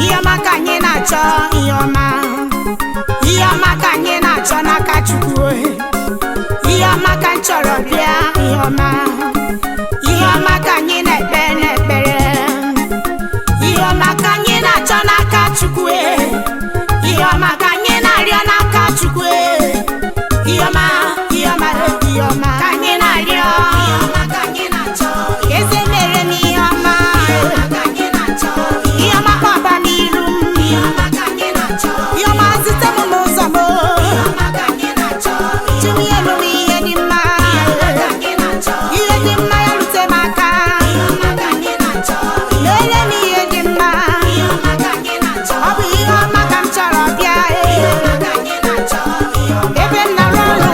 Iyoma kanye na cho Iyoma kanye na cho na kachukwu. Iyoma kan choro bia Iyoma kanye na ekpere. Iyoma kanye na cho na kachukwu. Iyoma kanye na rio na kachukwu. Iyoma kanye na rio. Iyoma kanye na cho. Eze mere mi Iyoma kanye na cho. Iyoma baba niru. Iyoma kanye na cho. Iyoma zite mu muzamo. Iyoma kanye na cho. Tumi elu iye ni ma. Iyoma kanye na cho. Iye ni ma ya lute maka. Iyoma kanye na cho. Lele mi iye ni ma. Iyoma kanye na cho. Obu Iyoma kam choro bia. Iyoma kanye na cho. Ebe na rolo.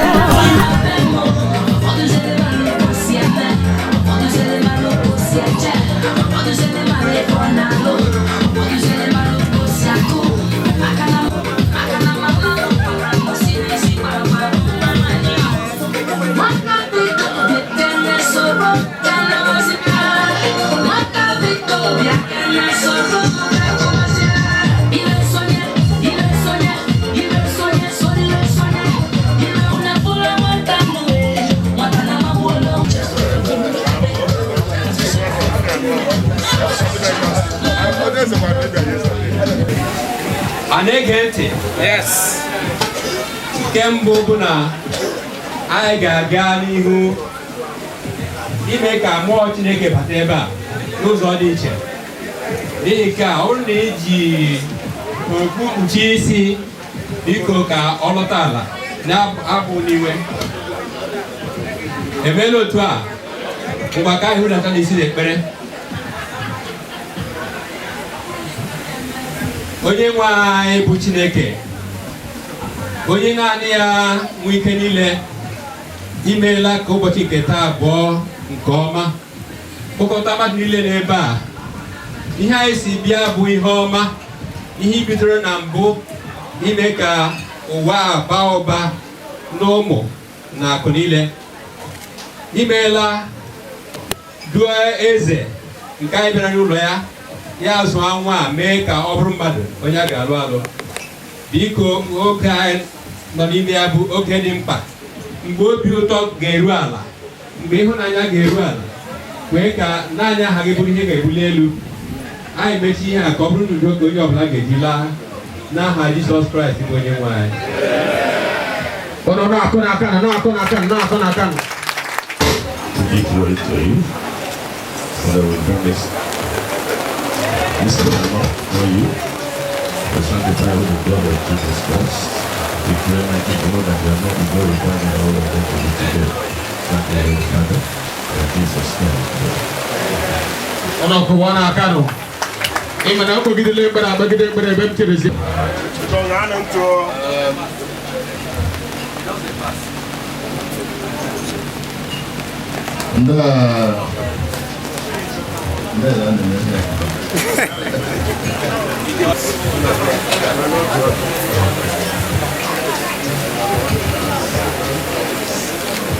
Anegenti. Yes. Kembo buna anyị ga-aga n'ihu ime ka mmụọ Chineke bata ebe a n'ụzọ dị iche. N'ihi ka ọ bụrụ na iji okpu kpuchie isi biko ka ọ lọta ala na-abụ n'iwe. Emeela otu a ngwa ka anyị hụdata n'isi n'ekpere. Onye nwe anyị bụ Chineke, onye naanị ya nwe ike niile, imeela ka ụbọchị nke taa abụọ nke ọma. Kpọkọta mmadụ niile n'ebe a, ihe anyị si bịa bụ ihe ọma, ihe bidoro na mbụ ime ka ụwa baa ụba n'ụmụ na akụ niile. Imeela duo eze nke anyị bịara n'ụlọ ya, ya zụọ nwa a mee ka ọ bụrụ mmadụ onye a ga-alụ alụ. Biko oge anyị nọ n'ime ya bụ oge dị mkpa, mgbe obi ụtọ ga-eru ala, mgbe ịhụnanya ga-eru ala, kwee ka naanị aha gị bụrụ ihe ga-ebuli elu. Anyị mechi ihe a ka ọ bụrụ n'udo ka onye ọbụla ga-eji laa n'aha Jizọs Kraịst bụ onye nwe anyị. Give glory to you. Father, we bring this dilemma for you. We sanctify with the blood of Jesus Christ. We pray like you know that you are not the glorified in all of them to be today. Thank you, Father. In Jesus' name.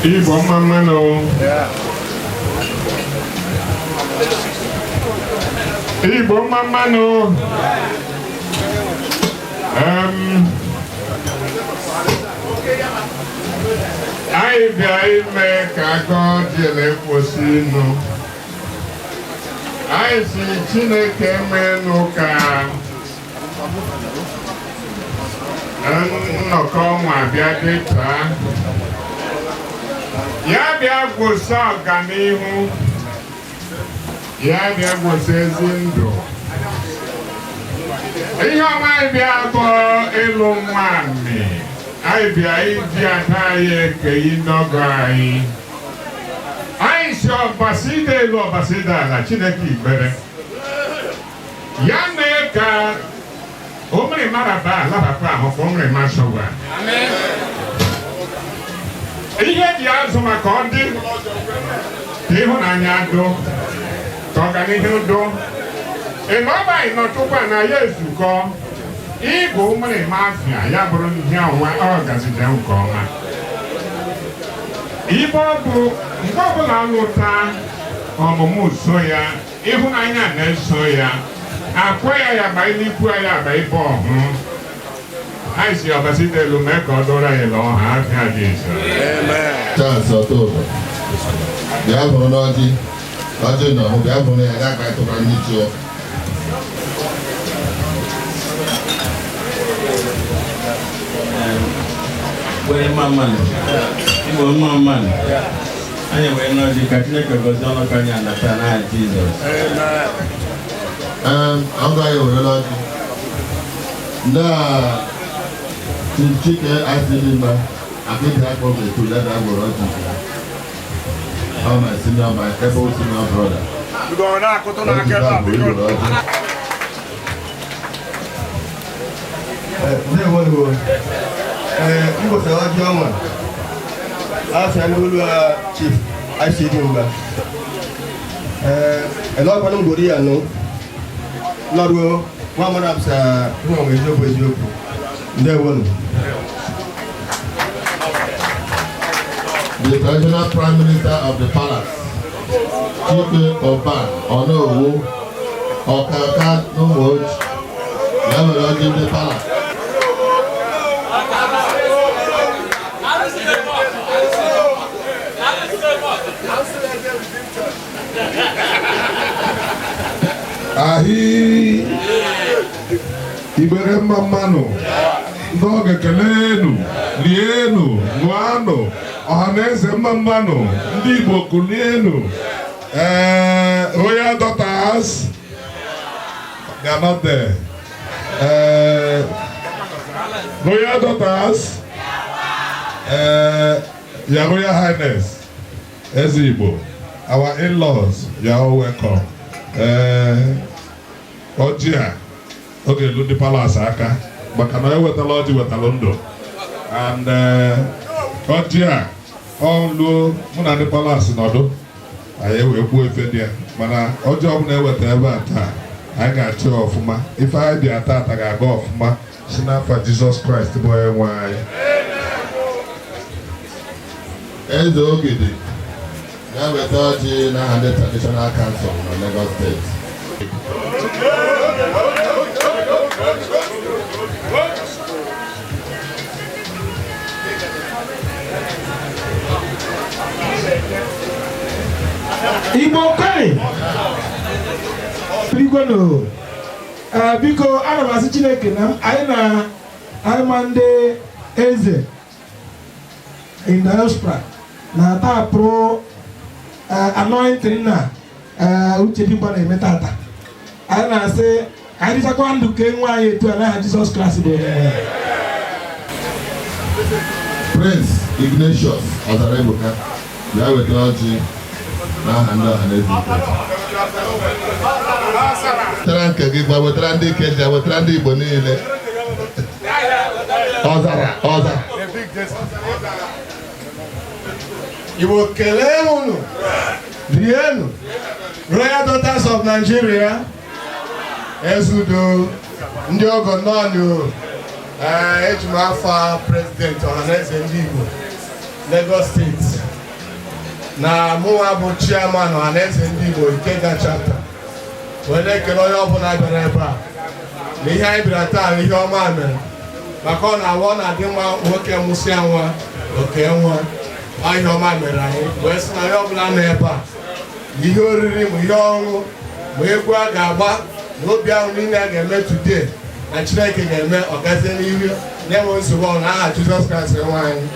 Igbo mama no. Igbo mama no. I bịa ka God na-ekwusi nụ. Anyị si Chineke menụ ka nnọkọ nwa bịa dịta. Ya bịa gwụsa ọganihu. Ya bịa gwụsa ezi ndụ. Ihe ọma anyị bịa bụ ịlụ nwaanyị. Anyị bịa iji ada anyị ekeyi n'ọgọ anyị. Anyị si ọbasi dị elu ọbasi dị ala Chineke ikpere. Ya mee ka omere maraba alabakwa ahụ ka omere masọwa. Ihe dị azụ maka ọ dị ka ịhụnanya dụ, ka ọganihu dụ. Ị nọba ị nọtụkwa na ya ezukọ. Ịbụ umere mafia ya bụrụ ihe ọnwa ọ gazide nke ọma. Ibe ọ bụ mgbe ọbụla lụta ọmụmụ so ya ịhụnanya na-eso ya akwa ya ba ilikwu ya ba ibe ọhụrụ anyị si ọbasite elu mee ka ọ dụrụ anyị na ọha afịa dị iso Chance ọtọ ụtọ bịa bụrụ n'ọjị na ọhụ bịa bụrụ ya ga-akpa ịtụkwa ndị chụọ wee mmanụ igbo mmanụ anyị wee n'ọjị ka Chineke gozie ọnụ ka anyị anata n'aha Jizọs. ọgụ anyị were n'ọjị ndị a Chike asịrị mba akịdị akpọ ga-eto leda gwọrọ ọjị ọ my senior my able senior brother mbọsị ọjị ọnwa afịa n'olu chief ICD mba ẹlọ́pàá gbòrí àná lọ́dún wọn mọ́ra àbúsà fún àwọn eziokwu ndewonu. The traditional prime minister of the palace Chipe Oban Onowu Ọ̀kàkà N'Ụmụoji ya mere ọjị ndị palace. Ahi Igbere mmanụ ndị ọ ga-ekelenu lienu ṅụanụ ọhaneze mmanụ ndị Igbo kulienu Royal Daughters they are not there. Royal Daughters Your Royal Highness Eze Igbo our in-laws you are all welcome. Ọjị a oge elu ndị palace aka maka na ewetala ọjị wetala ndụ and ọjị a ọ luo mụ na ndị palace nọdụ anyị wee gbuo efe dị ya mana ọjị ọbụla eweta ebe a taa anyị ga-achị ọfụma ife anyị dị ata ata ga-aga ọfụma si n'afọ Jizọs Kraịst bụ onye nwe anyị. Eze Ogede ya weta ọjị n'aha ndị traditional council na Lagos State. Igbo kani Prigwano biko ana m asị Chineke na anyị ma ndị eze in diaspora na tapụrụ anointing na uche dimkpa na-eme tata anyị na-asị anyị dịchakwa ndụ ka enwe anyị etu a n'aha Jizọs Kraịst bụ Prince Ignatius Ọzaraebuka ya weta ọjị n'aha ndị ọhaneze wetara nke gị gba wetara ndị Ikeja wetara ndị Igbo niile ọzara Igbo kelee unu rienu Royal Daughters of Nigeria Ezudo ndị ọgọ nọọnụ eji m afọ president ọhaneze ndị Igbo Lagos State na mụnwa bụ chairman ọhaneze ndị Igbo Ikeja chapter wee ekele onye ọbụla bịara ebe a na ihe anyị bịara taa na ihe ọma mere maka ọ na-awa ọ na-adị mma nwoke nwụsịa nwa oke nwa ihe ọma mere anyị wee sị na onye ọbụla nọ ebe a ihe oriri ma ihe ọṅụṅụ ma egwu a ga-agba na obi ahụ niile a ga-eme today na Chineke ga-eme ọgazie n'ihu na-enwe nsogbu ọrụ n'aha Jizọs Kraịst nwe anyị.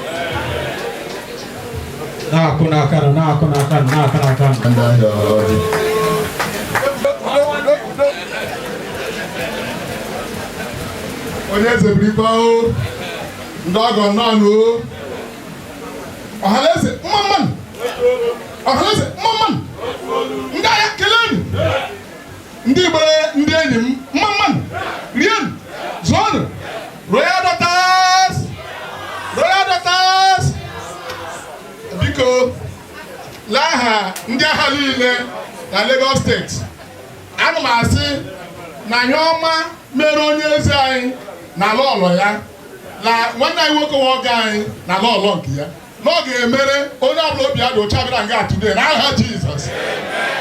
na-akụ n'aka na-akụ n'aka na-aka n'aka ndị ahịa ọjị. onye eze birikwa o ndị ọgọ nọọnụ o ọhaneze mmanụ ndị agha kelenu ndị Igbo ndị enyi m mmanụ rienu zụọnụ Royal Daughters biko n'aha ndị agha niile na Lagos State ana m asị na ihe ọma mere onye eze anyị na ala ọlọ ya na nwanne anyị nwoke nwoke anyị na ala ọlọ nke ya na ọ ga-emere onye ọbụla obi ya dị ụcha bịara nga atụde n'aha Jizọs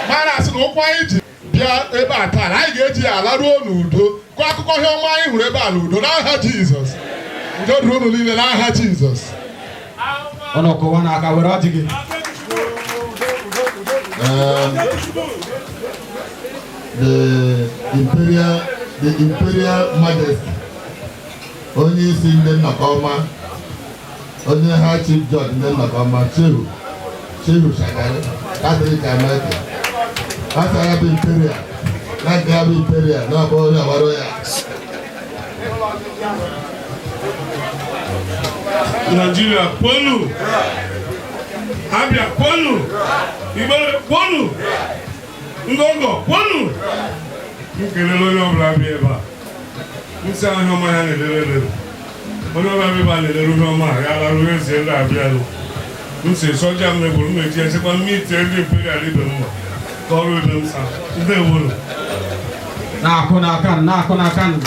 mara asị na ụkwụ anyị ji bịa ebe a taa anyị ga-eji ya laruo n'udo kụọ akụkọ ihe ọma anyị hụrụ ebe a n'udo n'aha Jizọs. Udo dịrị unu niile n'aha Jizọs. Ọ nọkọwa n'aka were ọjị gị. The Imperial Majesty, onye isi ndị nnọkọ ọma, onye ha Chief Judge ndị nnọkọ ọma, Shehu Shagari, Catholic American. After I have Imperial, like they have Imperial, no about ya. Nigeria, Polu, Abia, Polu, Igbo, Polu, Ngongo, Polu. Nkele lórí ọ̀bùrà bí ẹ̀bà. Nse ahụ ọma ya na-elelele. Onye ọbịa bí ba na-elele ihe ọma ya alarụ ezi ndị abịa lụ. Nse sọja m meburu m eji esikwa mmiri ndị Imperial ibe m ma ka ọrụ ibe m sa. Ndị ewuru. Na-akụ n'aka nụ, na-akụ n'aka nụ.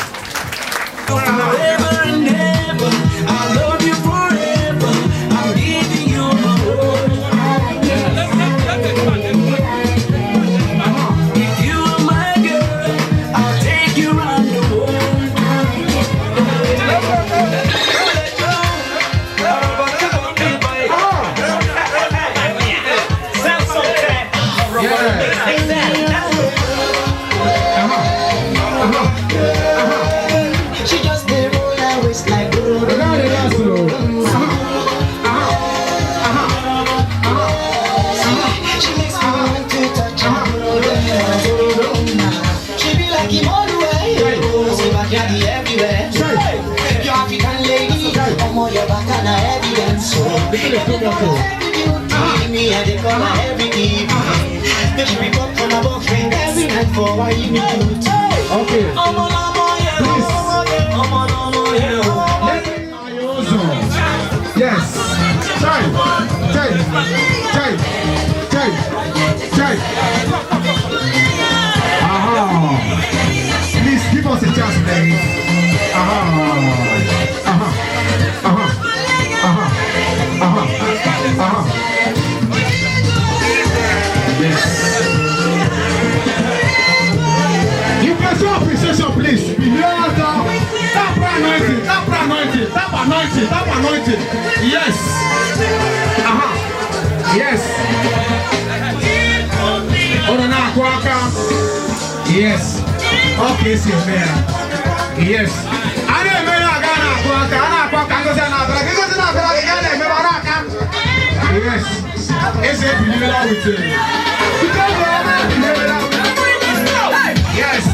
Please give us a chance, please. Yes. You can show appreciation, please. Tap anointing, tap anointing, tap anointing, tap anointing. Yes. Yes. Yes. Okay, see man. Yes. I don't know yes. It's a believer with you. Yes.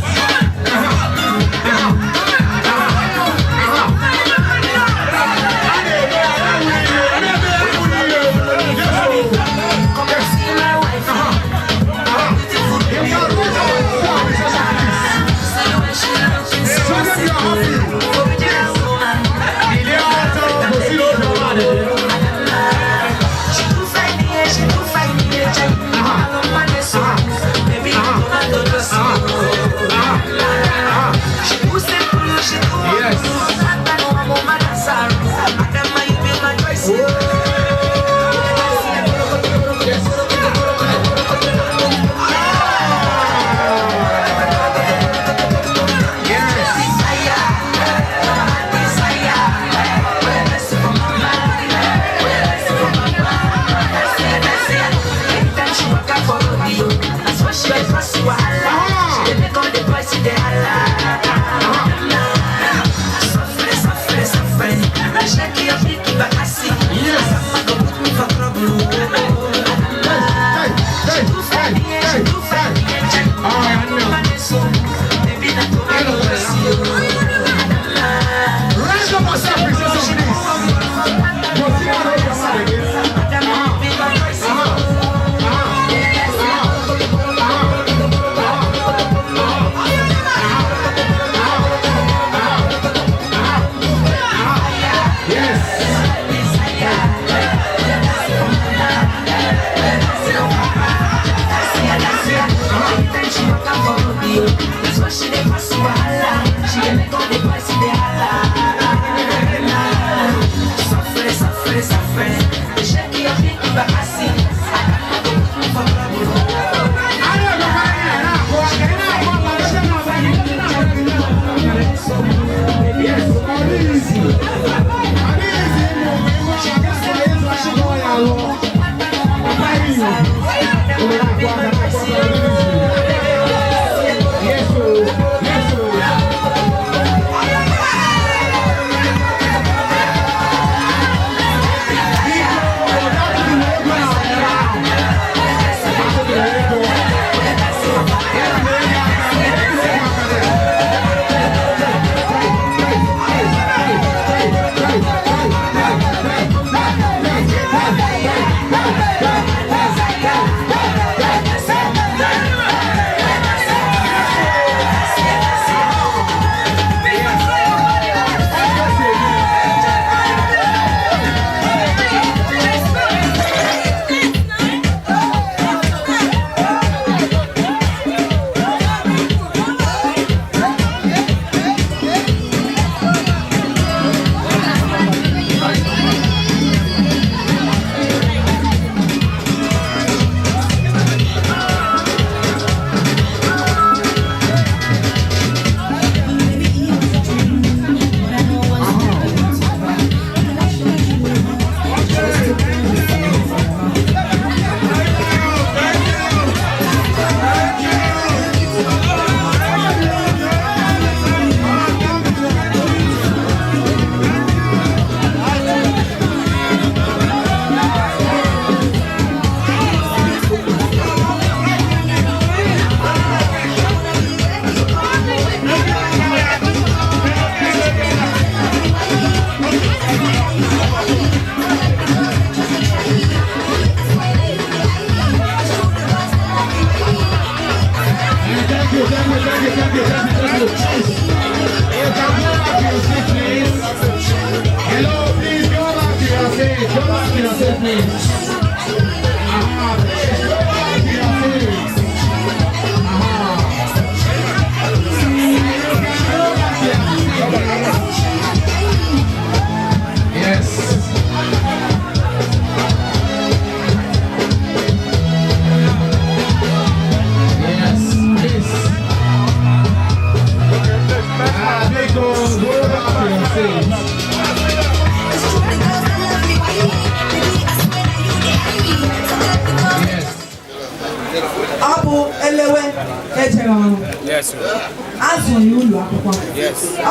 azụ n'ụlọ akwụkwọ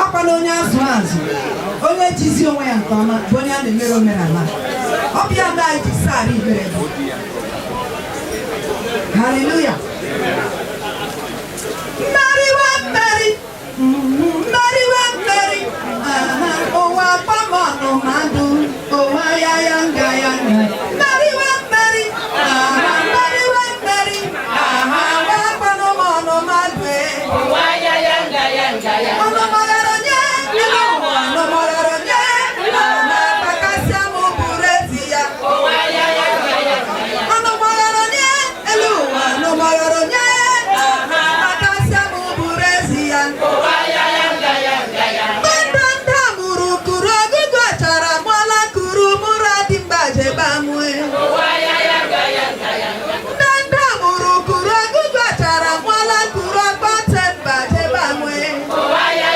ọkwa na onye azụ onye jizi onwe ya nke ọma bụ onye a na-emere omenala ọbịa mgbe anyị ji saa ibere haleluya mmeriwe mmeri mmeriwe mmeri ụwa kpamọnụ mmadụ ụwa ya ya nga ya nga mmeriwe mmeri mmeriwe mmeri wakpanụmọnụ mmadụ Oh,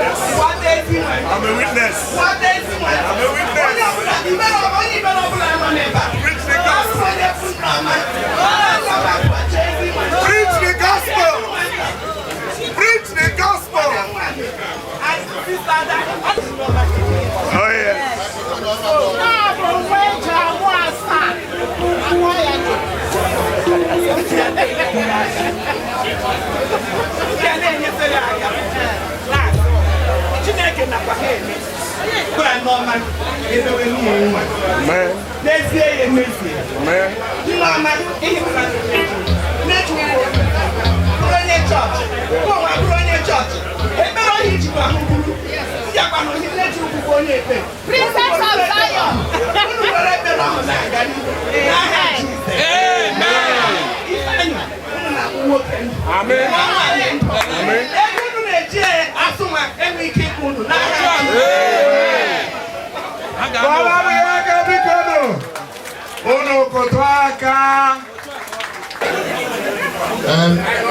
I'm a witness. I'm a witness. Preach the gospel. Preach the gospel. Preach the gospel. Oh yeah.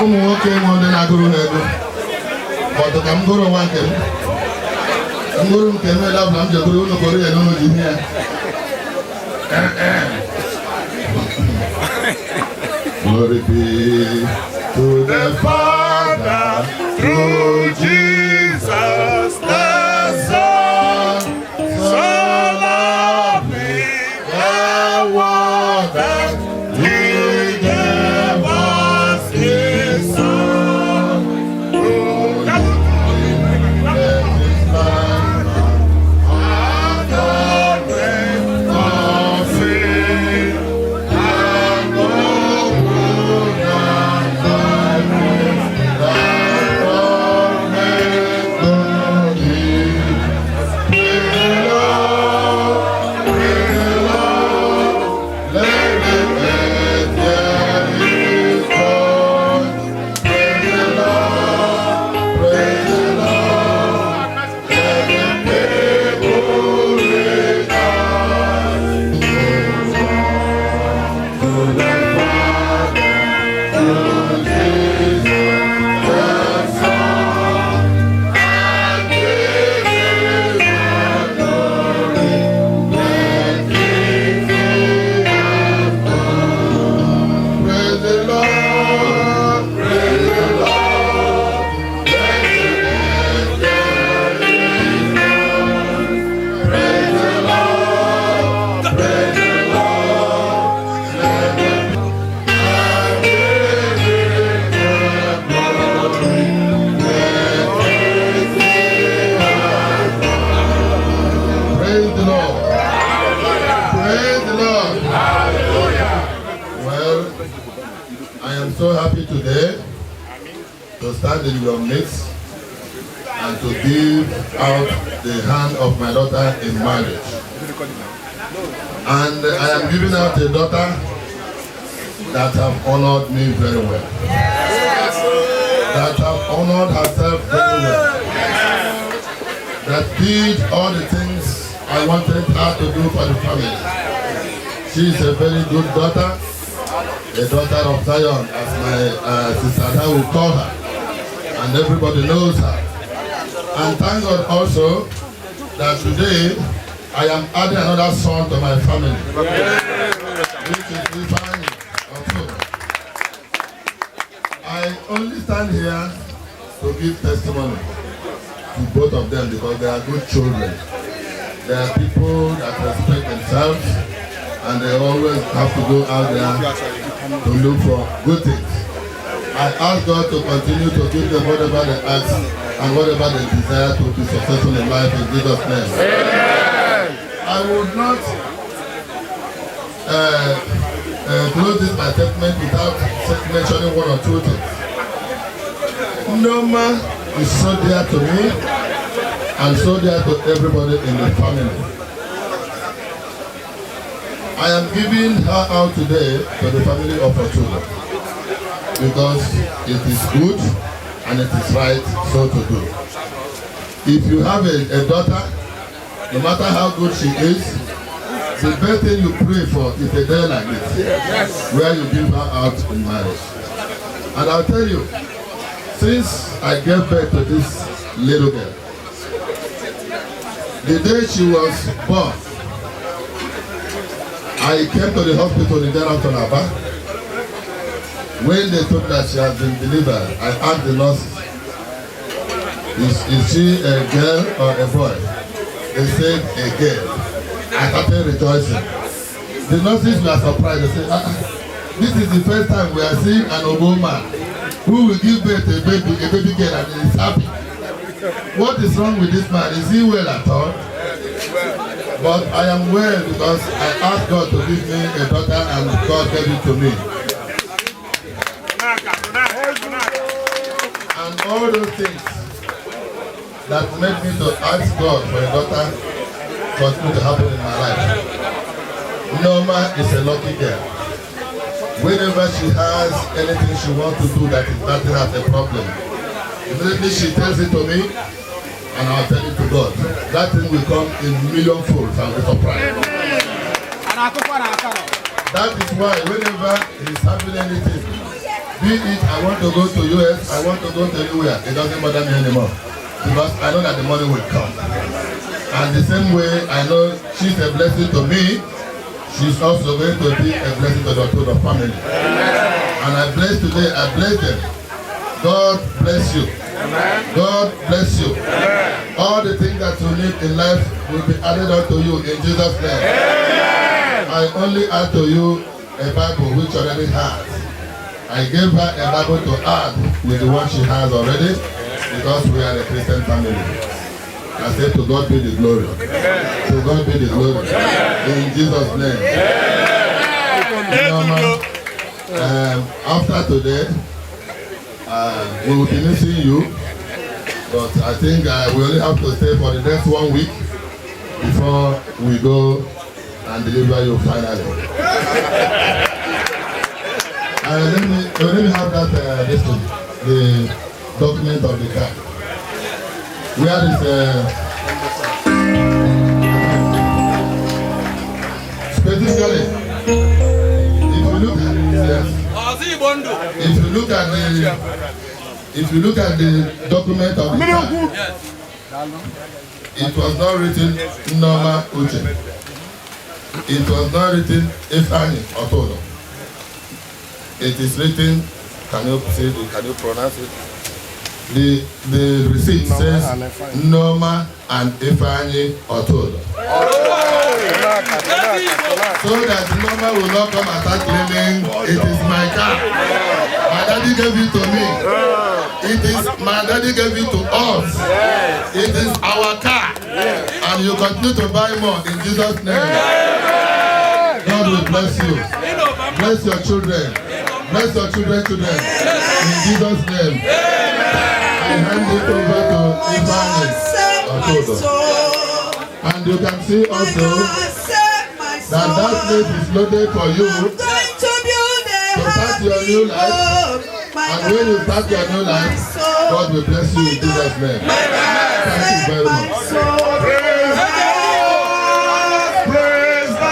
Ụmụ nwoke nwe ndị na-agụrụ n'ego ọdụ ka m gụrụ nwa nke m ngụrụ nke m edabụla m jegoro ụlọ kọrọ ya n'ụlọ ji ihe ya Glory be to the Father through Jesus the Son, so lovely the world that He gave us His Son. Oh, let His life and the reign of sin and so happy today to stand in your midst and to give out the hand of my daughter in marriage. And I am giving out a daughter that have honored me very well. That have honored herself very well. That did all the things I wanted her to do for the family. She is a very good daughter. A daughter of Zion, as my sister Ada will call her, and everybody knows her. And thank God also that today I am adding another son to my family, which is Ifeanyi also. I only stand here to give testimony to both of them because they are good children. They are people that respect themselves, and they always have to go out there to look for good things. I ask God to continue to give them whatever they ask and whatever they desire to be successful in life in Jesus' name. Amen. I would not close this my statement without mentioning one or two things. Nneoma is so dear to me and so dear to everybody in the family. I am giving her out today to the family of Otudo because it is good and it is right so to do. If you have a daughter, no matter how good she is, the best thing you pray for is a day like this, where you give her out in marriage. And I'll tell you, since I gave birth to this little girl, the day she was born, I came to the hospital in Denton, Aba. When they told me that she has been delivered, I asked the nurses, is she a girl or a boy? They said a girl. I started rejoicing. The nurses were surprised. They said, this is the first time we are seeing an Ogo man who will give birth to a baby girl and is happy. What is wrong with this man? Is he well at all? But I am well because I asked God to give me a daughter and God gave it to me. And all those things that made me to ask God for a daughter continue to happen in my life. Nneoma is a lucky girl. Whenever she has anything she wants to do that is nothing has a problem, immediately she tells it to me and I'll tell it to God. That thing will come in million folds and be surprised. That is why whenever he's having anything, be it I want to go to US, I want to go to anywhere, it doesn't bother me anymore. Because I know that the money will come. And the same way I know she's a blessing to me, she's also going to be a blessing to the Otudo family. And I bless today, I bless them. God bless you. God bless you. All the things that you need in life will be added unto you in Jesus' name. I only add to you a Bible which already has. I gave her a Bible to add with the one she has already because we are a Christian family. I say to God be the glory. To God be the glory. In Jesus' name. After today, we will be missing you, but I think we only have to stay for the next 1 week before we go and deliver you finally. Let me have that this one, the document of the car. Where is specifically, if you look at the document of the car, it was not written Nneoma Uche. It was not written Ifeanyi Otudo. It is written, can you pronounce it? The receipt says Nneoma and Ifeanyi Otudo. So that Nneoma will not come and start claiming it is my car. My daddy gave it to me. My daddy gave it to us. It is our car. And you continue to buy more in Jesus' name. God will bless you. Bless your children. Bless your children. In Jesus' name. I hand it over to Ifeanyi Otudo. And you can see also that place is loaded for you to start your new life. And when you start your new life, God will bless you in Jesus' name. Thank you very much. Praise the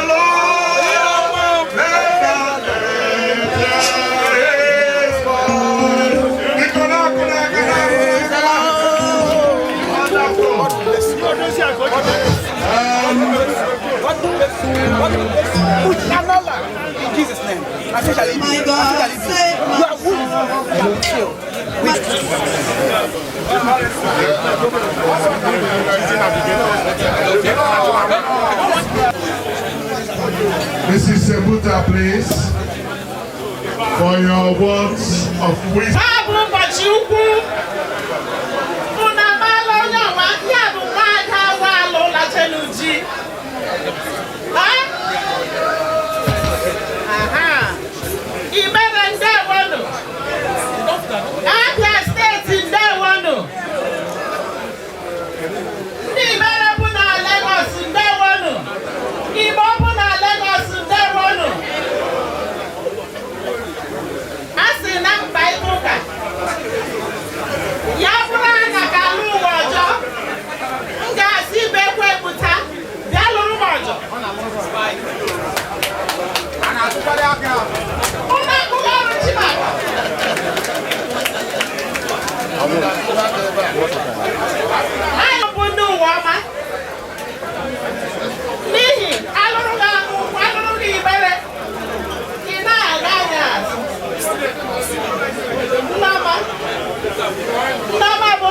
In Jesus' name. My God, save my soul. Mrs. Sebuta, please, for your words of wisdom.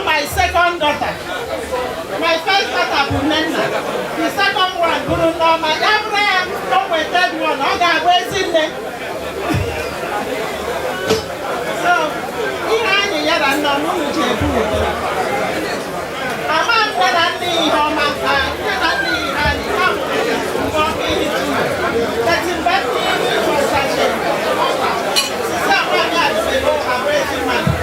My second daughter. My first daughter, Bunena. The second one, Guru Norma. Abraham, come with third one. I got ways in there. So, Iran, you are not going to do it. I'm not going to need home. I'm not going to need honey. That's investing for such a someone else will go and raise him money.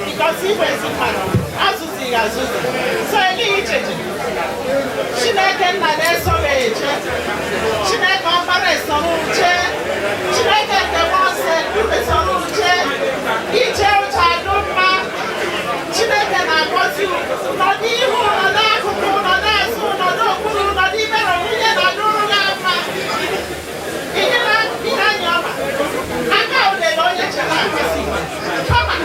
Because he was in my house, so I need it. She never can not estimate. She never compares some chair. She never can once do some chair. Each out I don't mind. She never can I got you. Not even on that, not that, not even on the I don't have my. I know they don't let you come on.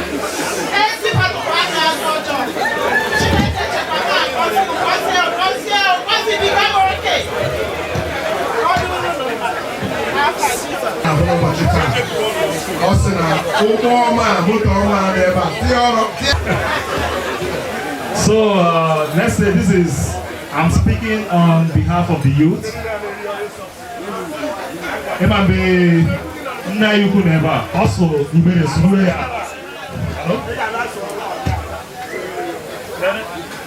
So let's say this is, I'm speaking on behalf of the youth. It might be Nayuku Neva. Also, you made a swear. Hello?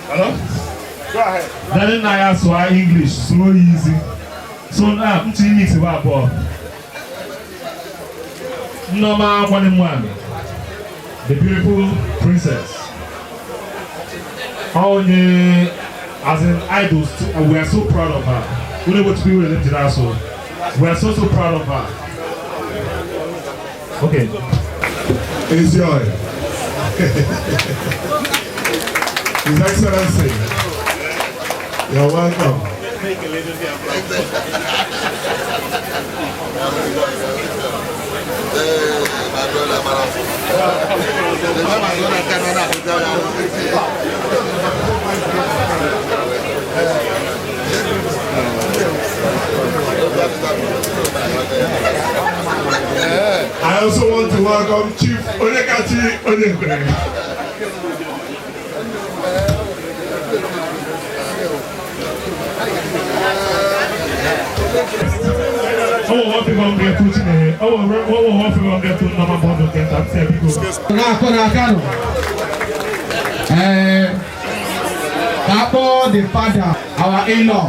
Hello? Go ahead. Then I ask why English so easy. So now I'm 2 weeks about Norma one, the beautiful princess. Only as an idol, we are so proud of her. We're able to be with them today, so we are so proud of her. Okay. Enjoy. His Excellency, you're welcome. I also want to welcome Chief Onyekachi Onyekwe. What people get to today? What people get to number bond get that say because Papa, the father, our in-law.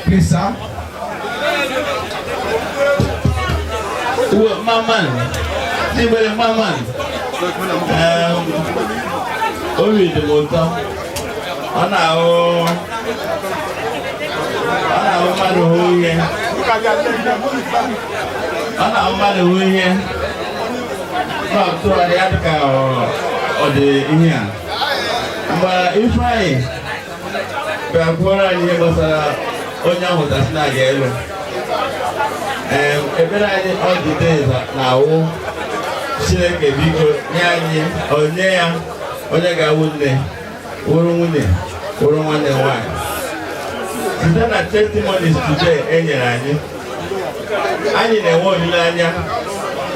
Please, sir. Maman, only the motor. On our man, ọ na mmadụ nwee ihe tụgharị ya dịka ọ dị ihe a mgbe Ifeanyị bịakwuoro anyị ihe gbasara onye ahụ tasị na-aga elu ekpere anyị ọ dị na-awụ Chineke biko nye anyị onye ya onye ga-awụ nne wụrụ nwunye wụrụ nwanne nwanyị site na testimonies today e nyere anyị na-enwe olileanya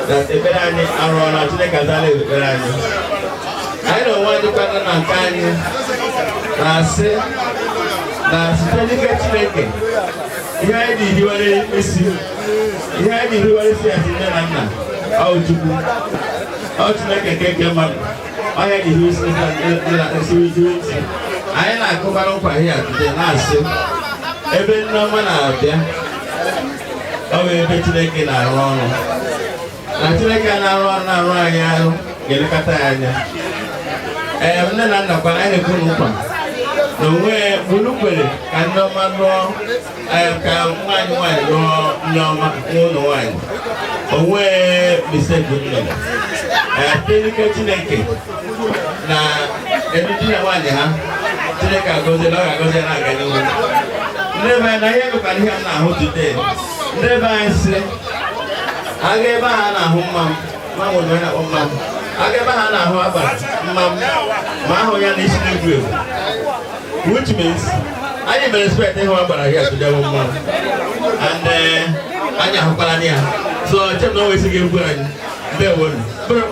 na ekpere anyị arụọla Chineke azala ekpere anyị na onwe anyị kwana na nke anyị na-asị na site n'ike Chineke ihe anyị dị hiwere isi ihe anyị dị hiwere isi asị nne na nna ọ Chukwu ọ Chineke nke nke mmadụ ọhịa dị hiwe isi anyị na-akụbara nkwa ihe atụte na-asị ebe Nneọma na-abịa ọ bụ ebe Chineke na-arụ ọrụ na Chineke na-arụ ọrụ na-arụ anyị arụ ga-elekọta ya anya nne na nna kwana anyị na-ekwu nkwa na onwe bụrụ kwere ka Nneọma lụọ ka nwaanyị lụọ Nneọma nwa ụlọ nwaanyị onwe mistake mere site n'ike Chineke na elu di na nwaanyị ha Chineke agọziela ọ ga-agọzi na-aga n'ihu ndị be anyị na ihe mekwana ihe m na-ahụ today ndị be anyị si aga ebe ha na-ahụ mma ma nwere onye na-akpọ mma aga ebe ha na-ahụ agbara mma ma ahụ ya na isi na-egwu egwu which means anyị mere respect ịhụ agbara ya today bụ mma and anyị ahụkwara ya so chem na o wesi ga-egwu anyị ndewo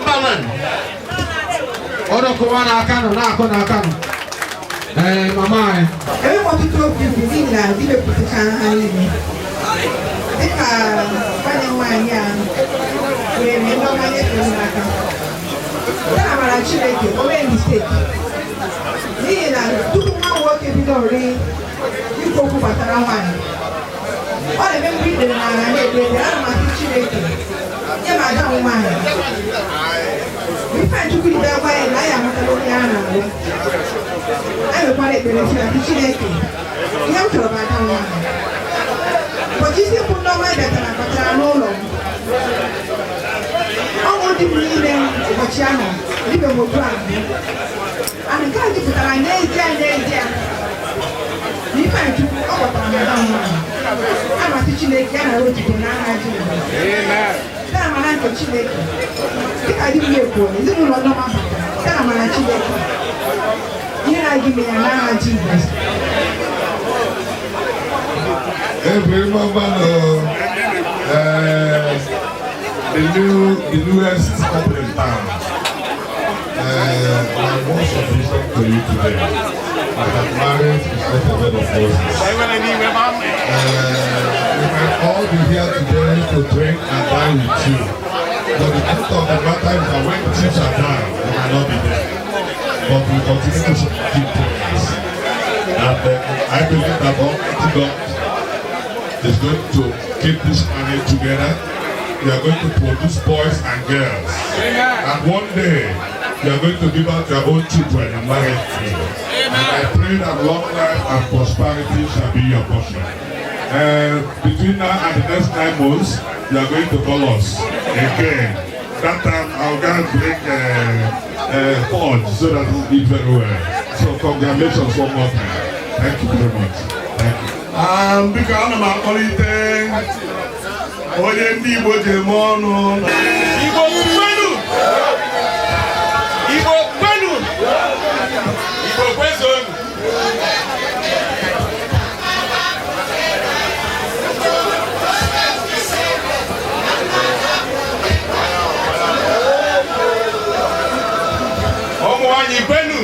mbanan ọdọkụwa n'aka nọ na-akọ n'aka nọ mama anyị ebe ọtụtụ okwu bụ n'ihi na imepụtacha ha niile dịka nwanne nwaanyị a were Nneọma nyefere n'aka ya na amara Chineke o mee misteki n'ihi na tupu nwa nwoke bidori ikwu okwu gbasara nwaanyị ọ na-eme mgbe ikpere n'ala na-ekpe ekpere ana m asị Chineke nye m ada nwaanyị Ifeanyị Chukwu ide agwa ya na anyị amụtala onye a na-alụ anyị mekwara ekpere si na Chineke ihe m chọrọ bụ ada nwaanyị ụbọchị isi kwụ Nneọma batara n'ụlọ m ọṅụ dị m niile ụbọchị ahụ dịbe m otu ahụ and nke a jupụtara n'ezie na Ifeanyị Chukwu ọ kpọtara m ada nwaanyị amasị Chineke ya na otuto n'aha Jizọs ya na amara nke Chineke dịka di m na-ekwu ezinụlọ Nneọma batara ya na amara Chineke ihe na-agị m ya n'aha Jizọs. Every moment, the newest couple in town. My most submission to you today. I have married is not a bed of roses. We might all be here today to drink and dine with you. But the truth of the matter is that when the chips are down, we cannot be there. But we continue to keep prayers. And I believe that Almighty God is going to keep this family together. We are going to produce boys and girls. And one day, you are going to give out your own children and marry them. And I pray that long life and prosperity shall be your portion. Between now and the next 9 months, you are going to call us again. That time, our God bring Ford so that we eat very well. So congratulations one more time. Thank you very much. Thank you. Biko ana m akpọlite onye ndị Igbo ji eme ọnụ Igbo kwenu Igbo kwenu Igbo kwezonu ụmụ nwanyị kwenu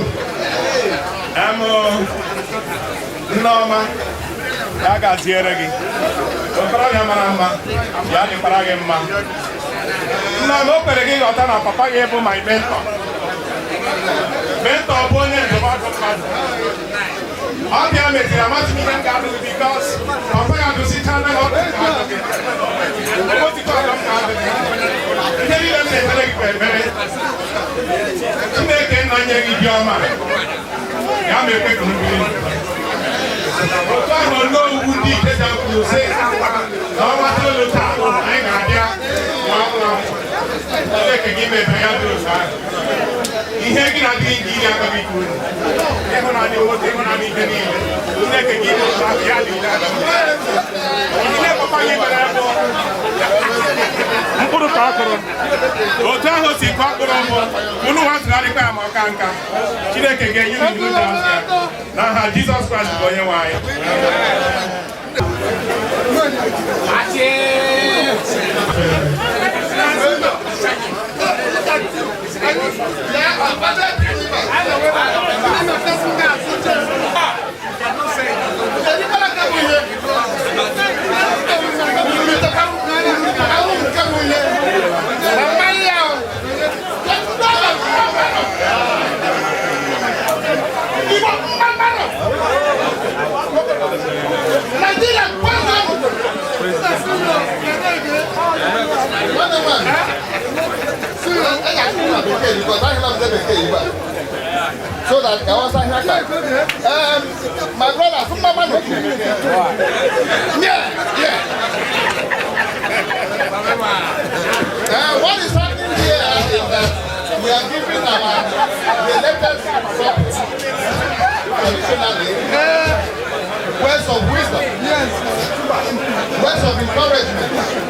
Nneọma ya gaziere gị okorobịa mara mma ya dịkwara gị mma Nneọma o kwere gị ghọta na papa gị bụ my mentor bụ onye ndụmọdụ mmadụ ọ bịa meziri amasị m ihe m ga-alụ gị bikos papa ya dụsicha na ọdụ otikọ ọdọ m ga-alụ gị ihe niile m na-ekpere gị bụ ekpere Chineke nna nye gị dị ọma ya ma ekwe ka mmiri otu ahụ n'ogwu ndị ike ja kwuru sị na ọnwa itoolu taa anyị ga-abịa Chineke gị mebe ya dị ụzọ ahụ. Ihe gị na-adịghị nke iri aka gị kwuru. Ịhụnanya obodo, ịhụnanya ihe niile. Chineke gị dị ụzọ ahụ ya dị ụzọ ahụ. Ihe papa gị mere ya bụ mkpụrụ ka ọ kụrụ. Otu ahụ si kọọ mkpụrụ mbụ, unu nwatụgharịkwa ya ma ọ ka nka. Chineke ga-enye unu iwu dị azụ ya. N'aha Jizọs Kraịst bụ onye nwe anyị. So that I was like, my brother, from Mama, yeah. What is happening here is that we are giving our elected traditionally words of wisdom, words of encouragement.